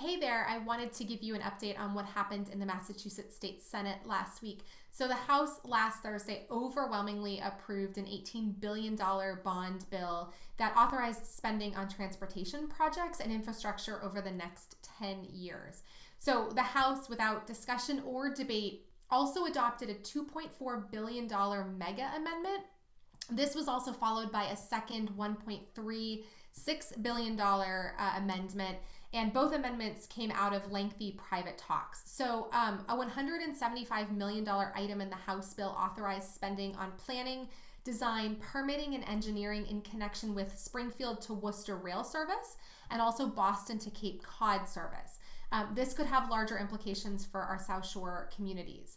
Hey there, I wanted to give you an update on what happened in the Massachusetts State Senate last week. So the House last Thursday overwhelmingly approved an $18 billion bond bill that authorized spending on transportation projects and infrastructure over the next 10 years. So the House, without discussion or debate, also adopted a $2.4 billion mega amendment. This was also followed by a second $1.36 billion amendment, and both amendments came out of lengthy private talks. So a $175 million item in the House bill authorized spending on planning, design, permitting, and engineering in connection with Springfield to Worcester rail service and also Boston to Cape Cod service. This could have larger implications for our South Shore communities.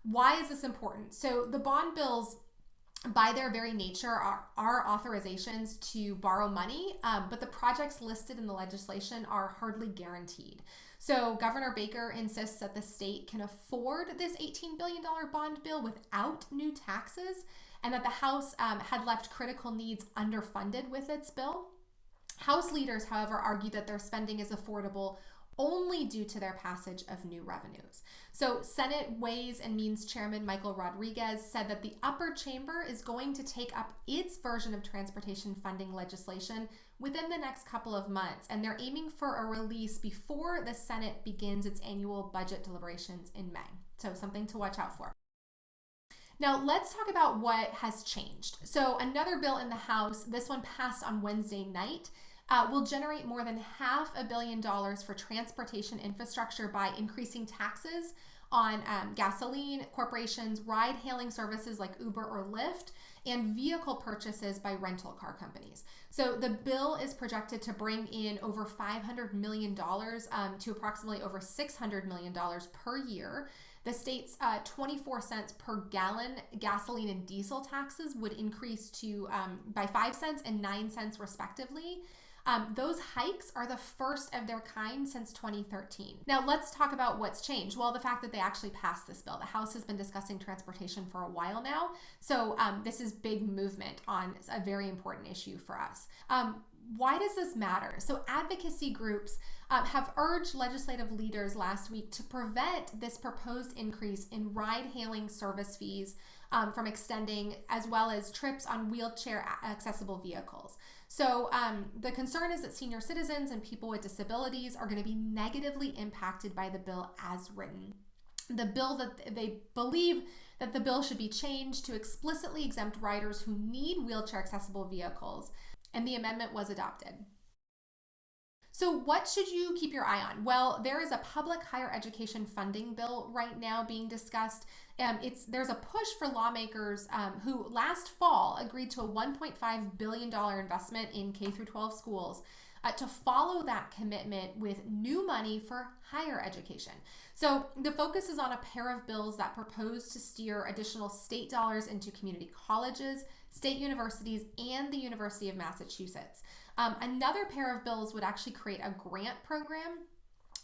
Why is this important? So the bond bills, by their very nature, are authorizations to borrow money, but the projects listed in the legislation are hardly guaranteed. So Governor Baker insists that the state can afford this $18 billion bond bill without new taxes, and that the House had left critical needs underfunded with its bill. House leaders, however, argue that their spending is affordable only due to their passage of new revenues. So Senate Ways and Means Chairman Michael Rodriguez said that the upper chamber is going to take up its version of transportation funding legislation within the next couple of months, and they're aiming for a release before the Senate begins its annual budget deliberations in May. So something to watch out for. Now let's talk about what has changed. So another bill in the House, this one passed on Wednesday night, will generate more than $500 million for transportation infrastructure by increasing taxes on gasoline, corporations, ride-hailing services like Uber or Lyft, and vehicle purchases by rental car companies. So the bill is projected to bring in over $500 million to approximately over $600 million per year. The state's 24 cents per gallon gasoline and diesel taxes would increase to by 5 cents and 9 cents respectively. Those hikes are the first of their kind since 2013. Now let's talk about what's changed. Well, the fact that they actually passed this bill. The House has been discussing transportation for a while now, so this is big movement on a very important issue for us. Why does this matter? So advocacy groups have urged legislative leaders last week to prevent this proposed increase in ride-hailing service fees from extending, as well as trips on wheelchair accessible vehicles. So the concern is that senior citizens and people with disabilities are going to be negatively impacted by the bill as written. The bill that they believe that the bill should be changed to explicitly exempt riders who need wheelchair accessible vehicles, and the amendment was adopted. So what should you keep your eye on? Well, there is a public higher education funding bill right now being discussed. There's a push for lawmakers who last fall agreed to a $1.5 billion investment in K-12 schools to follow that commitment with new money for higher education. So the focus is on a pair of bills that propose to steer additional state dollars into community colleges, state universities, and the University of Massachusetts. Another pair of bills would actually create a grant program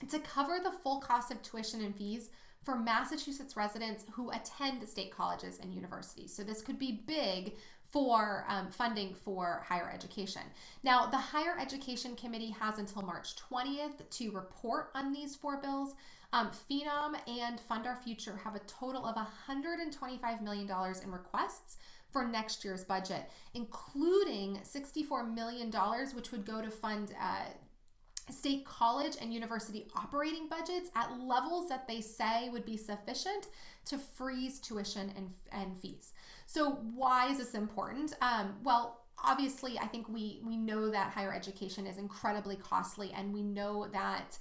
to cover the full cost of tuition and fees for Massachusetts residents who attend state colleges and universities. So this could be big for funding for higher education. Now, the Higher Education Committee has until March 20th to report on these four bills. Phenom and Fund Our Future have a total of $125 million in requests for next year's budget, including $64 million, which would go to fund state college and university operating budgets at levels that they say would be sufficient to freeze tuition and fees. So why is this important? Well, obviously, I think we know that higher education is incredibly costly, and we know that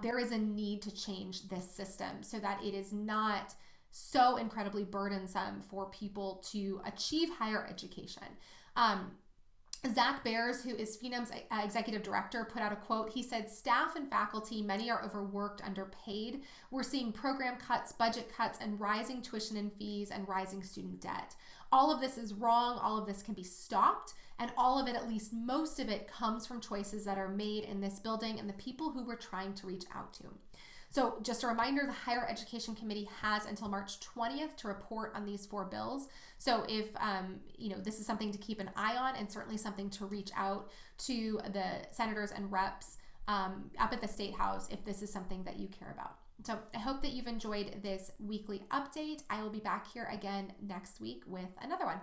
there is a need to change this system so that it is not so incredibly burdensome for people to achieve higher education. Zach Bears, who is Phenom's executive director, put out a quote. He said, "Staff and faculty, many are overworked, underpaid. We're seeing program cuts, budget cuts, and rising tuition and fees and rising student debt. All of this is wrong. All of this can be stopped. And all of it, at least most of it, comes from choices that are made in this building and the people who we're trying to reach out to." So just a reminder, the Higher Education Committee has until March 20th to report on these four bills. So if this is something to keep an eye on, and certainly something to reach out to the senators and reps up at the State House if this is something that you care about. So I hope that you've enjoyed this weekly update. I will be back here again next week with another one.